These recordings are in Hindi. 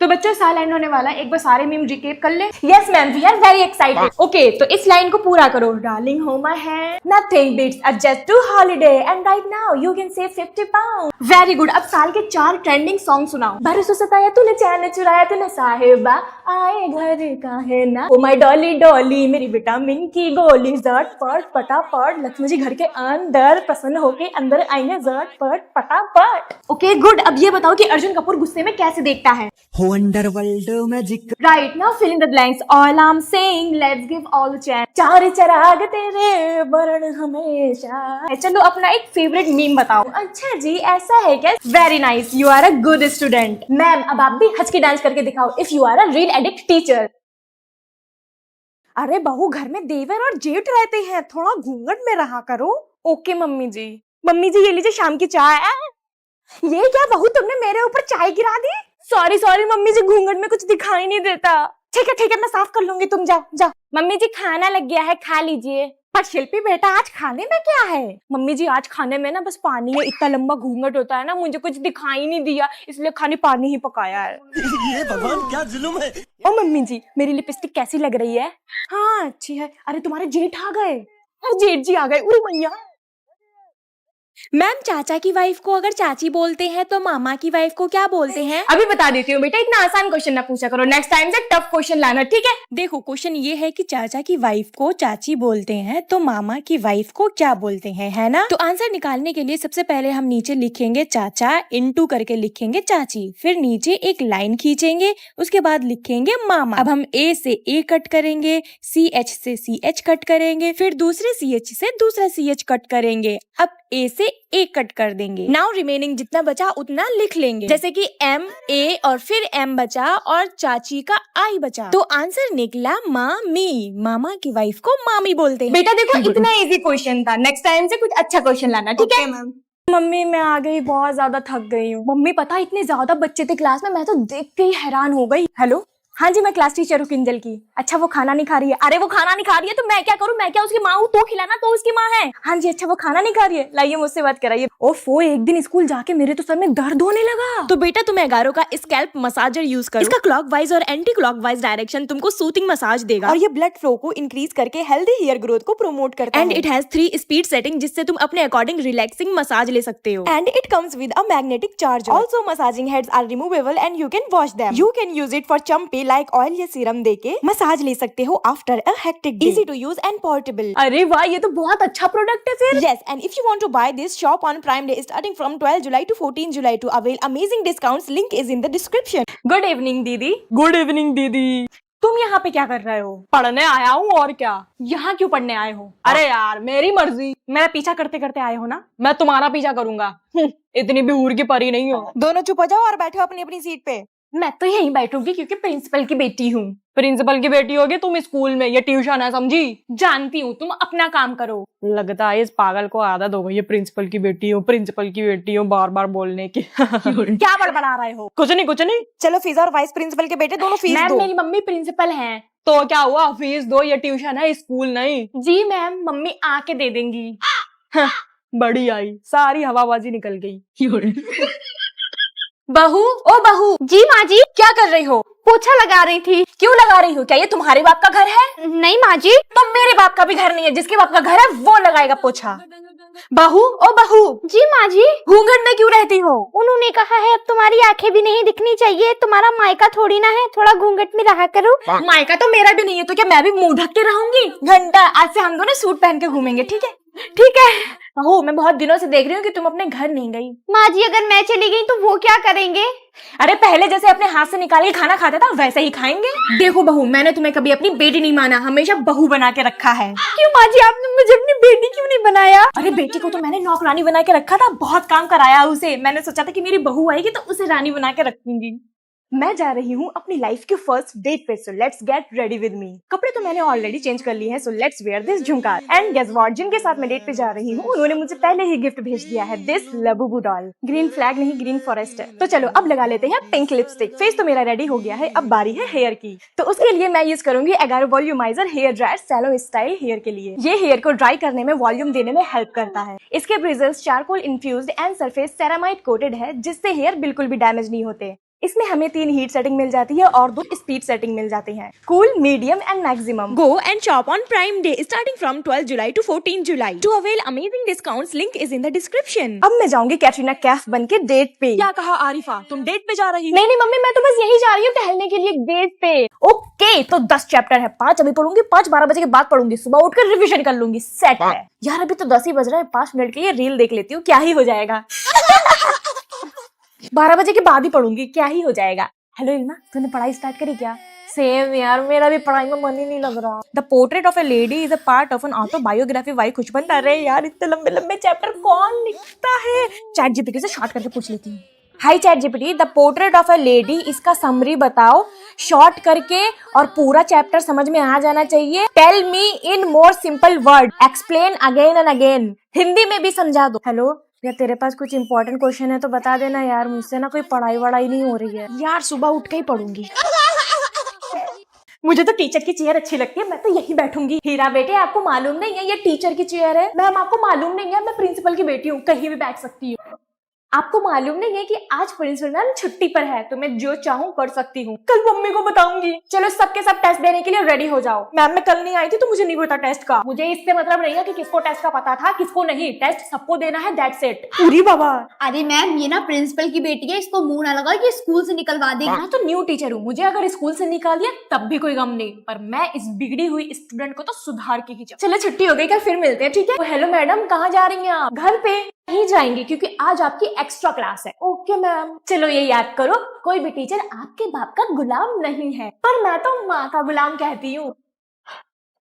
तो बच्चों साल एंड होने वाला, एक बार सारे मीम रिकेप कर ले। Yes ma'am, we are very excited. Okay, तो इस लाइन को पूरा करो। डार्लिंग हो my hand, nothing beats a jet two holiday and right now you can save 50 pound. Very good. अब साल के 4 ट्रेंडिंग सॉन्ग सुनाओ। भरोसा सताया तूने, चैन चुराया तूने, साहिबा आए घर का है ना, ओ माय डॉली डॉली, मेरी विटामिन की गोली, झट पट पटापट, लक्ष्मी जी घर के अंदर, प्रसन्न होके अंदर आएंगे, झट पट पटापट। Okay good. अब ये बताओ कि अर्जुन कपूर गुस्से में कैसे देखता है? हो underworld magic. Right, now fill in the blanks. All I am saying, let's give all the चैन, चार चिराग तेरे बरण हमेशा। चलो अपना एक फेवरेट मीम बताओ। अच्छा जी, ऐसा है क्या? Very nice, you are a good student. Ma'am अब आप भी हंस के डांस करके दिखाओ, if you are a real addict teacher. अरे बहू, घर में देवर और जेठ रहते हैं, थोड़ा घूंघट में रहा करो। ओके मम्मी जी। मम्मी जी ये लीजिए शाम की चाय। ये क्या बहू, तुमने मेरे ऊपर चाय गिरा दी? सॉरी सॉरी मम्मी जी, घूंघट में कुछ दिखाई नहीं देता। ठीक है मैं साफ कर लूंगी, तुम जाओ जाओ। मम्मी जी खाना लग गया है, खा लीजिए। पर शिल्पी बेटा, आज खाने में क्या है? मम्मी जी आज खाने में ना बस पानी है, इतना लंबा घूंघट होता है ना, मुझे कुछ दिखाई नहीं दिया, इसलिए खाने पानी ही पकाया है। ये भगवान क्या जुल्म है। ओ मम्मी जी, मेरी लिपस्टिक कैसी लग रही है? हाँ अच्छी है। अरे तुम्हारे जेठ आ गए। अरे जेठ जी आ गए, उरे मैया। मैम, चाचा की वाइफ को अगर चाची बोलते हैं तो मामा की वाइफ को क्या बोलते हैं? अभी बता देती हूँ बेटा, इतना आसान क्वेश्चन ना पूछा करो, नेक्स्ट टाइम से टफ क्वेश्चन लाना, ठीक है? देखो, क्वेश्चन ये है कि चाचा की वाइफ को चाची बोलते हैं तो मामा की वाइफ को क्या बोलते हैं, है ना? तो आंसर निकालने के लिए सबसे पहले हम नीचे लिखेंगे चाचा, इनटू करके लिखेंगे चाची, फिर नीचे एक लाइन खींचेंगे, उसके बाद लिखेंगे मामा। अब हम ए से ए कट करेंगे, सी एच से सी एच कट करेंगे, फिर दूसरे सी एच से दूसरा सी एच कट करेंगे। अब ए से ए कट कर देंगे। नाउ रिमेनिंग जितना बचा उतना लिख लेंगे, जैसे कि एम ए और फिर एम बचा और चाची का आई बचा। तो आंसर निकला मामी। मामा की वाइफ को मामी बोलते हैं। बेटा देखो, इतना इजी क्वेश्चन था, नेक्स्ट टाइम से कुछ अच्छा क्वेश्चन लाना, ठीक है? मम्मी मैं आ गई, बहुत ज्यादा थक गई हूँ। मम्मी पता है इतने ज्यादा बच्चे थे क्लास में, मैं तो देख के ही हैरान हो गई। हेलो, हाँ जी, मैं क्लास टीचर हूँ किंजल की। अच्छा वो खाना नहीं खा रही है? अरे वो खाना नहीं खा रही है तो मैं क्या करूँ, मैं क्या उसकी माँ हूँ? तो खिलाना तो उसकी माँ है। हाँ जी, अच्छा वो खाना नहीं खा रही है, लाइए मुझसे बात कराइए। ओफो, एक दिन स्कूल जाके मेरे तो सर में दर्द होने लगा। तो बेटा तुम एगारो का स्कैल्प मसाजर यूज करो। इसका क्लॉकवाइज और एंटी क्लॉकवाइज डायरेक्शन तुमको सूथिंग मसाज देगा और ये ब्लड फ्लो को इंक्रीज करके हेल्दी हेयर ग्रोथ को प्रमोट करता है। And it has 3 speed setting, जिससे तुम अपने अकॉर्डिंग रिलैक्सिंग मसाज ले सकते हो। And it comes with a magnetic charger. Also, massaging heads are removable and you can wash them. You can use it for chumpy like oil या सीरम देके मसाज ले सकते हो after a hectic day. Easy to use and portable. अरे वाह, ये तो बहुत अच्छा प्रोडक्ट है फिर। Yes, and if you want to buy this, shop on Prime Day starting from 12 July to 14 July to avail amazing discounts. Link is in the description. Good evening दीदी। Good evening, दीदी. तुम यहाँ पे क्या कर रहे हो? पढ़ने आया हूँ और क्या। यहाँ क्यों पढ़ने आए हो? अरे यार, मेरी मर्जी। मेरा पीछा करते करते आए हो ना? मैं तुम्हारा पीछा करूंगा। इतनी भी हूर की परी नहीं हो। दोनों चुप हो जाओ और बैठो अपनी अपनी सीट पे। मैं तो यहीं बैठूंगी क्योंकि प्रिंसिपल की बेटी हूँ। प्रिंसिपल की बेटी होगी तुम स्कूल में, ये ट्यूशन है, समझी? जानती हूँ, तुम अपना काम करो। लगता है इस पागल को आदत हो गई है प्रिंसिपल की बेटी हो, प्रिंसिपल की बेटी हो बार बार बोलने की। क्या बड़बड़ा रहे हो? कुछ नहीं। चलो फीस और वाइस प्रिंसिपल के बेटे दोनों फीस मैम दो। मेरी मम्मी प्रिंसिपल हैं। तो क्या हुआ, फीस दो, ये ट्यूशन है स्कूल नहीं। जी मैम, मम्मी आके दे देंगी। बड़ी आई, सारी हवाबाजी निकल गई। बहू, ओ बहू। जी माँ जी। क्या कर रही हो? पोछा लगा रही थी। क्यों लगा रही हो? क्या ये तुम्हारे बाप का घर है? नहीं माँ जी। तो मेरे बाप का भी घर नहीं है, जिसके बाप का घर है वो लगाएगा पोछा। बहू, ओ बहू। जी माँ जी। घूंघट में क्यों रहती हो? उन्होंने कहा है अब तुम्हारी आंखें भी नहीं दिखनी चाहिए, तुम्हारा मायका थोड़ी ना है, थोड़ा घूंघट में रहा करो। मायका तो मेरा भी नहीं है, तो क्या मैं भी मुंह ढक के रहूंगी? घंटा, आज से हम दोनों सूट पहन के घूमेंगे, ठीक है? ठीक है। बहू, मैं बहुत दिनों से देख रही हूँ कि तुम अपने घर नहीं गई। माँ जी अगर मैं चली गई तो वो क्या करेंगे? अरे पहले जैसे अपने हाथ से निकाल के खाना खाता था वैसे ही खाएंगे। देखो बहू, मैंने तुम्हें कभी अपनी बेटी नहीं माना, हमेशा बहू बना के रखा है। क्यों माँ जी, आपने मुझे अपनी बेटी क्यों नहीं बनाया? अरे बेटी को तो मैंने नौकरानी बना के रखा था, बहुत काम कराया उसे। मैंने सोचा था कि मेरी बहू आएगी तो उसे रानी बना के रखूंगी। मैं जा रही हूँ अपनी लाइफ के फर्स्ट डेट पे, so let's get ready with me. कपड़े तो मैंने ऑलरेडी चेंज कर लिए हैं, सो लेट्स वेयर दिस झुमका। एंड गेस व्हाट, जिनके साथ मैं डेट पे जा रही हूँ उन्होंने मुझे पहले ही गिफ्ट भेज दिया है, दिस लबुबू डॉल। ग्रीन फ्लैग नहीं, ग्रीन फॉरेस्ट है। तो चलो अब लगा लेते हैं पिंक लिपस्टिक। फेस तो मेरा रेडी हो गया है, अब बारी है हेयर की। तो उसके लिए मैं यूज करूंगी Agaro volumiser hair dryer salon style hair के लिए। ये हेयर को ड्राई करने में, वॉल्यूम देने में हेल्प करता है। इसके bristles charcoal infused and surface ceramide coated है, जिससे हेयर बिल्कुल भी डैमेज नहीं होते। इसमें हमें 3 हीट सेटिंग मिल जाती है और 2 स्पीड सेटिंग मिल जाती हैं, cool, medium and maximum. Go and shop on Prime Day starting from 12 July to 14 July. To avail amazing discounts, link is in the description. अब मैं जाऊंगी कैटरीना कैफ बन के डेट पे। क्या कहा आरिफा, तुम डेट पे जा रही हो? नहीं मम्मी, मैं तो बस यही जा रही हूँ टहलने के लिए डेट पे। ओके, तो 10 चैप्टर है, 5 अभी पढ़ूंगी, 5 12 बजे के बाद पढ़ूंगी, सुबह उठकर रिवीजन कर लूंगी, सेट है। यार अभी तो 10 ही बज रहा है, 5 मिनट के लिए रील देख लेती हूँ, क्या ही हो जाएगा। 12 बजे के बाद ही पढ़ूंगी, क्या ही हो जाएगा। हेलो इल्मा, तूने पढ़ाई स्टार्ट करी क्या? सेम यार, मेरा भी पढ़ाई में मन ही नहीं लग रहा। The portrait of a lady is a part of an autobiography by Khushwant. अरे यार, इतने लंबे लंबे चैप्टर कौन लिखता है? चैट जीपीटी से शॉर्ट करके पूछ लेती हूँ। Hi chat GPT, the portrait of a lady, इसका समरी बताओ शॉर्ट करके, और पूरा चैप्टर समझ में आ जाना चाहिए। Tell me in more simple word, explain again and again, Hindi में भी समझा दो। हेलो या तेरे पास कुछ इंपॉर्टेंट क्वेश्चन है तो बता देना यार, मुझसे ना कोई पढ़ाई वढ़ाई नहीं हो रही है यार, सुबह उठ के ही पढ़ूंगी। मुझे तो टीचर की चेयर अच्छी लगती है, मैं तो यही बैठूंगी। हीरा बेटे, आपको मालूम नहीं है ये टीचर की चेयर है? मैम आपको मालूम नहीं है, मैं प्रिंसिपल की बेटी हूँ, कहीं भी बैठ सकती हूँ। आपको मालूम नहीं है कि आज प्रिंसिपल मैम छुट्टी पर है, तो मैं जो चाहूँ पढ़ सकती हूँ। कल मम्मी को बताऊंगी। चलो सबके सब टेस्ट देने के लिए रेडी हो जाओ। मैम मैं कल नहीं आई थी तो मुझे नहीं पता टेस्ट का। मुझे इससे मतलब नहीं है कि किसको टेस्ट का पता था किसको नहीं, टेस्ट सबको देना है, दैट्स इट। पूरी बाबा, अरे मैम ये ना प्रिंसिपल की बेटी है, इसको मुंह ना लगा कि स्कूल से निकलवा देगी। मैं तो न्यू टीचर हूँ, मुझे अगर स्कूल से निकाल दिया तब भी कोई गम नहीं, पर मैं इस बिगड़ी हुई स्टूडेंट को तो सुधार के ही जाऊँ। चलो छुट्टी हो गई, कल फिर मिलते हैं, ठीक है? हेलो मैडम, कहाँ जा रही हैं आप? घर पे नहीं जाएंगे क्योंकि आज आपकी एक्स्ट्रा क्लास है। Okay ma'am. चलो ये याद करो, कोई भी टीचर आपके बाप का गुलाम नहीं है, पर मैं तो माँ का गुलाम कहती हूँ,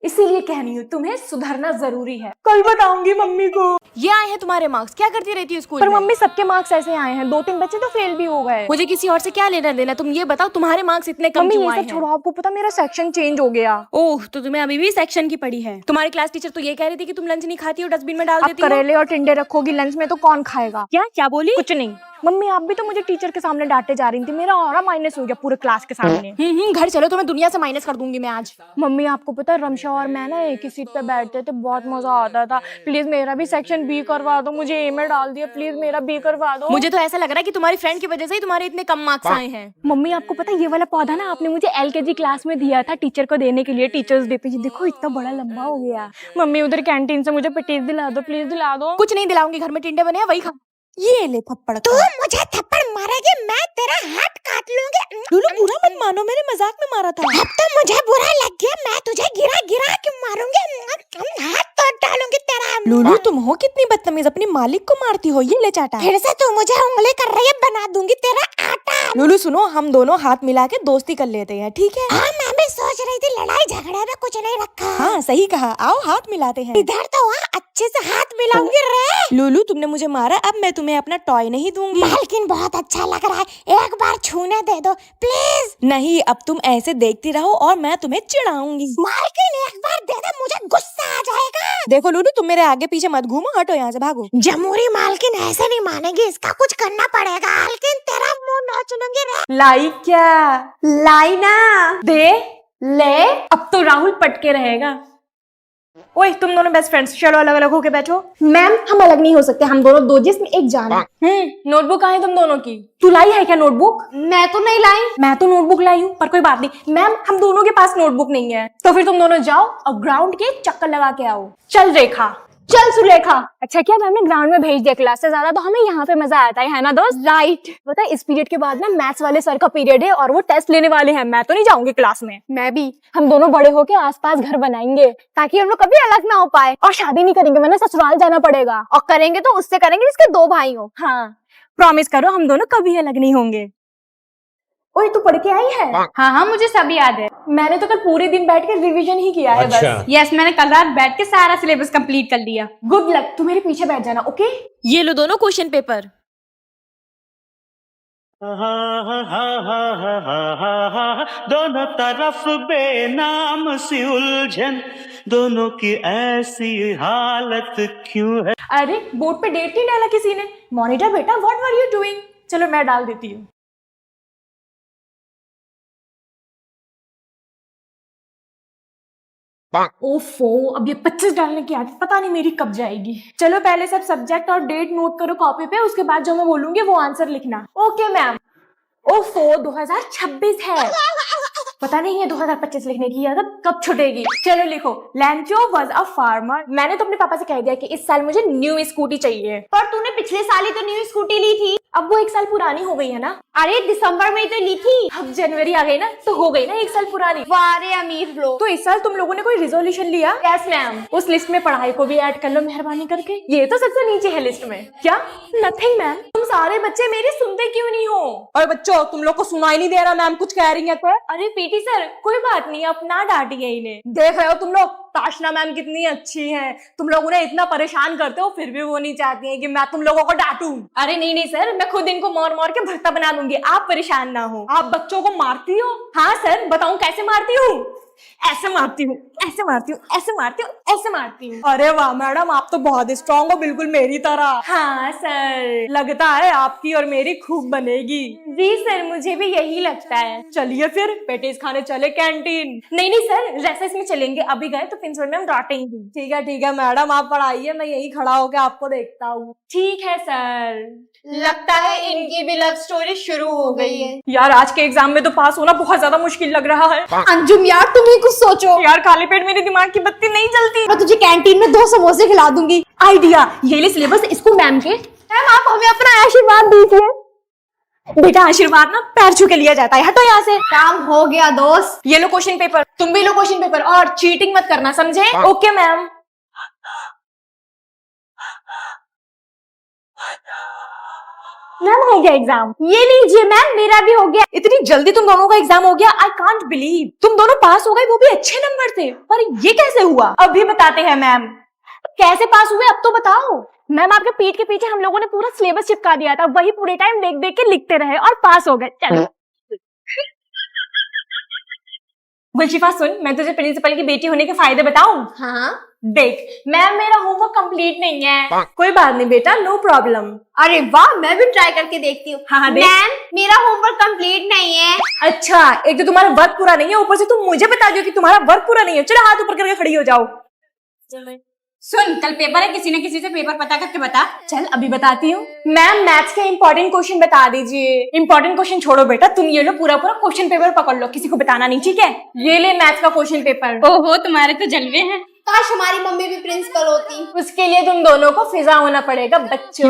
इसीलिए कह रही हूँ तुम्हें सुधरना जरूरी है। कल बताऊंगी मम्मी को। ये आए हैं तुम्हारे मार्क्स, क्या करती रहती है स्कूल पर में? मम्मी सबके मार्क्स ऐसे आए हैं, 2-3 बच्चे तो फेल भी हो गए। मुझे किसी और से क्या लेना देना, तुम ये बताओ तुम्हारे मार्क्स इतने कम मम्मी क्यों ये आए सब हैं? छोड़ो, आपको पता मेरा सेक्शन चेंज हो गया। ओह, तो तुम्हें अभी भी सेक्शन की पड़ी है। तुम्हारी क्लास टीचर तो ये कह रही थी कि तुम लंच नहीं खाती हो, डस्टबिन में डाल अब देती हो। करेले और टिंडे रखोगी लंच में तो कौन खाएगा? क्या बोली? कुछ नहीं मम्मी, आप भी तो मुझे टीचर के सामने डांटे जा रही थी, मेरा ऑरा माइनस हो गया पूरे क्लास के सामने। घर चलो, तुम्हें दुनिया से माइनस कर दूंगी मैं आज। मम्मी आपको पता है रमशा और मैं ना एक ही सीट पे बैठते थे, बहुत मजा आता था। प्लीज मेरा भी सेक्शन बी करवा दो, मुझे ए में डाल दिया, प्लीज मेरा बी करवा दो। मुझे तो ऐसा लग रहा है कि तुम्हारी फ्रेंड की वजह से ही तुम्हारे इतने कम मार्क्स आए हैं। मम्मी आपको पता है ये वाला पौधा ना आपने मुझे LKG क्लास में दिया था टीचर को देने के लिए, टीचर्स डे पे। ये देखो इतना बड़ा लंबा हो गया। मम्मी उधर कैंटीन से मुझे पेटीज दिला दो, प्लीज दिला दो। कुछ नहीं दिलाऊंगी, घर में टिंडे बने हैं वही खा। ये ले थप्पड़। तू मुझे थप्पड़ मारेगी, मैं तेरा हाथ काट लूंगी। लूलू बुरा मत मानो, मैंने मजाक में मारा था। अब तो मुझे बुरा लग गया, मैं तुझे गिरा गिरा के मारूंगी, हाथ तोड़ डालूंगी तेरा। लूलू तुम हो कितनी बदतमीज, अपनी मालिक को मारती हो। ये ले चाटा। फिर से तू मुझे उंगली कर रही है, बना दूंगी तेरा आटा। लूलू सुनो, हम दोनों हाथ मिला के दोस्ती कर लेते हैं, ठीक है? हाँ मैं भी सोच रही थी, लड़ाई झगड़े में कुछ नहीं रखा। हाँ सही कहा, आओ हाथ मिलाते हैं। इधर तो अच्छे से हाथ मिलाऊंगी रे। लूलू तुमने मुझे मारा, अब मैं तुम्हें अपना टॉय नहीं दूंगी। मालकिन बहुत अच्छा लग रहा है, एक बार छूने दे दो प्लीज। नहीं, अब तुम ऐसे देखती रहो और मैं तुम्हें चिढ़ाऊंगी। मालकिन एक बार दे दे, मुझे गुस्सा आ जाएगा। देखो लूलू, तुम मेरे आगे पीछे मत घूमो, हटो यहाँ से, भागो। जमूरी मालकिन ऐसे नहीं मानेगी, इसका कुछ करना पड़ेगा। मालकिन तेरा मुंह नोचूंगी रे। लाई क्या? लाई ना दे ले, अब तो राहुल पटके रहेगा। ओए तुम दोनों बेस्ट फ्रेंड्स, चलो अलग अलग होके बैठो। मैम हम अलग नहीं हो सकते, हम दोनों दो जिस्म एक जान है। नोटबुक कहाँ है तुम दोनों की? तू लाई है क्या नोटबुक? मैं तो नहीं लाई। मैं तो नोटबुक लाई हूँ, पर कोई बात नहीं मैम, हम दोनों के पास नोटबुक नहीं है। तो फिर तुम दोनों जाओ और ग्राउंड के चक्कर लगा के आओ। चल रेखा, चल सुलेखा। अच्छा क्या मैम ने ग्राउंड में भेज दिया, क्लास से ज्यादा तो हमें यहाँ पे मजा आता है ना दोस्त? राइट। पता है इस पीरियड के बाद ना मैथ्स वाले सर का पीरियड है और वो टेस्ट लेने वाले हैं, मैं तो नहीं जाऊंगी क्लास में। मैं भी। हम दोनों बड़े होके आसपास घर बनाएंगे ताकि हम लोग कभी अलग ना हो पाए। और शादी नहीं करेंगे वरना ससुराल जाना पड़ेगा। और करेंगे तो उससे करेंगे जिसके 2 भाई हो। हाँ प्रॉमिस करो हम दोनों कभी अलग नहीं होंगे। ओए तू पढ़ के आई है? हाँ मुझे सब याद है। मैंने तो कल पूरे दिन बैठ के रिवीजन ही किया है बस। यस मैंने कल रात बैठ के सारा सिलेबस कंप्लीट कर लिया। गुड लक, तू मेरे पीछे बैठ जाना, ओके? ये लो दोनों क्वेश्चन पेपर। दोनों तरफ बेनाम सी उलझन, दोनों की ऐसी हालत क्यों है? अरे बोर्ड पे डेट नहीं डाला किसी ने। मॉनिटर बेटा व्हाट वर यू डूइंग? चलो मैं डाल देती हूँ। ओफो, अब ये 25 डालने की आदत पता नहीं मेरी कब जाएगी। चलो पहले सब सब्जेक्ट और डेट नोट करो कॉपी पे, उसके बाद जो मैं बोलूंगी वो आंसर लिखना। Okay ma'am. ओफो 2026 है, पता नहीं है 2025 लिखने की आदत कब छुटेगी। चलो लिखो, लैंचो वाज अ फार्मर। मैंने तो अपने पापा से कह दिया कि इस साल मुझे न्यू स्कूटी चाहिए। पर तूने पिछले साल ही तो न्यू स्कूटी ली थी। अब वो 1 साल पुरानी हो गई है ना। अरे दिसंबर में ही तो ली थी। अब जनवरी आ गई ना, तो हो गई ना 1 साल पुरानी। वाह रे अमीर लोग। तो इस साल तुम लोगों ने कोई रिजोल्यूशन लिया? Yes ma'am. उस लिस्ट में पढ़ाई को भी ऐड कर लो मेहरबानी करके। ये तो सबसे नीचे है लिस्ट में। क्या? Nothing ma'am. तुम सारे बच्चे मेरी सुनते क्यों नहीं हो? और बच्चों, तुम लोग को सुनाई नहीं दे रहा मैम कुछ कह रही है तो? अरे पीटी सर, कोई बात नहीं, अपना डांटिए इन्हें। देख रहे हो तुम लोग, ताशना मैम कितनी अच्छी हैं। तुम लोग उन्हें इतना परेशान करते हो, फिर भी वो नहीं चाहती हैं कि मैं तुम लोगों को डांटूं। अरे नहीं सर, मैं खुद इनको मार मार के भर्ता बना दूंगी, आप परेशान ना हो। आप बच्चों को मारती हो? हाँ सर, बताऊं कैसे मारती हूँ? ऐसे मारती हूँ, ऐसे मारती हूँ, ऐसे मारती हूँ, ऐसे मारती हूँ। अरे वाह मैडम, आप तो बहुत स्ट्रांग हो, बिल्कुल मेरी तरह। हाँ सर। लगता है आपकी और मेरी खूब बनेगी। जी सर, मुझे भी यही लगता है। चलिए फिर पेटीज खाने चले कैंटीन। नहीं सर, रेसेस में चलेंगे, अभी गए तो प्रिंसिपल मैम डांटेंगी। ठीक है मैडम, आप पढ़ाइए, मैं यही खड़ा होकर आपको देखता हूँ। ठीक है सर। लगता है इनकी भी लव स्टोरी शुरू हो गई है। यार आज के एग्जाम में तो पास होना बहुत ज्यादा मुश्किल लग रहा है। अंजुम यार, तुम ही कुछ सोचो। यार खाली पेट मेरे दिमाग की बत्ती नहीं जलती। मैं तुझे कैंटीन में 2 समोसे खिला दूंगी। आइडिया, ये ले सिलेबस इसको मैम के। मैम आप हमें अपना आशीर्वाद दीजिए। बेटा आशीर्वाद ना पैर छू के लिया जाता है, हटो यहाँ से। काम हो गया दोस्त। ये लो क्वेश्चन पेपर, तुम भी लो क्वेश्चन पेपर, और चीटिंग मत करना, समझे? Okay ma'am. मैम हो गया एग्जाम। ये लीजिए मैम, मेरा भी हो गया। इतनी जल्दी तुम दोनों का एग्जाम हो गया? I can't believe. तुम दोनों पास हो गए, वो भी अच्छे नंबर से। पर ये कैसे हुआ? अभी बताते हैं मैम। कैसे पास हुए अब तो बताओ। मैम आपके पीठ के पीछे हम लोगों ने पूरा सिलेबस चिपका दिया था, वही पूरे टाइम देख देख के लिखते रहे और पास हो गए। चलो। गुलशिफा सुन, मैं तुझे प्रिंसिपल की बेटी होने के फायदे बताऊं? हाँ। देख मैम, मेरा होमवर्क कंप्लीट नहीं है। कोई बात नहीं बेटा, नो प्रॉब्लम। अरे वाह, मैं भी ट्राई करके देखती हूँ। हाँ, देख। मैम मेरा होमवर्क कंप्लीट नहीं है। अच्छा, एक तो तुम्हारा वर्क पूरा नहीं है, ऊपर से तुम मुझे बता दो कि तुम्हारा वर्क पूरा नहीं है। चलो हाथ ऊपर करके खड़ी हो जाओ। सुन, कल पेपर है, किसी न किसी से पेपर पता करके बता। चल अभी बताती हूँ। मैम मैथ्स के इंपॉर्टेंट क्वेश्चन बता दीजिए। इंपॉर्टेंट क्वेश्चन छोड़ो बेटा, तुम ये लो पूरा क्वेश्चन पेपर पकड़ लो, किसी को बताना नहीं, ठीक है? ये ले मैथ्स का क्वेश्चन पेपर। ओहो, तुम्हारे तो जलवे हैं। काश हमारी मम्मी भी प्रिंसिपल होती। उसके लिए तुम दोनों को फिजा होना पड़ेगा बच्चों।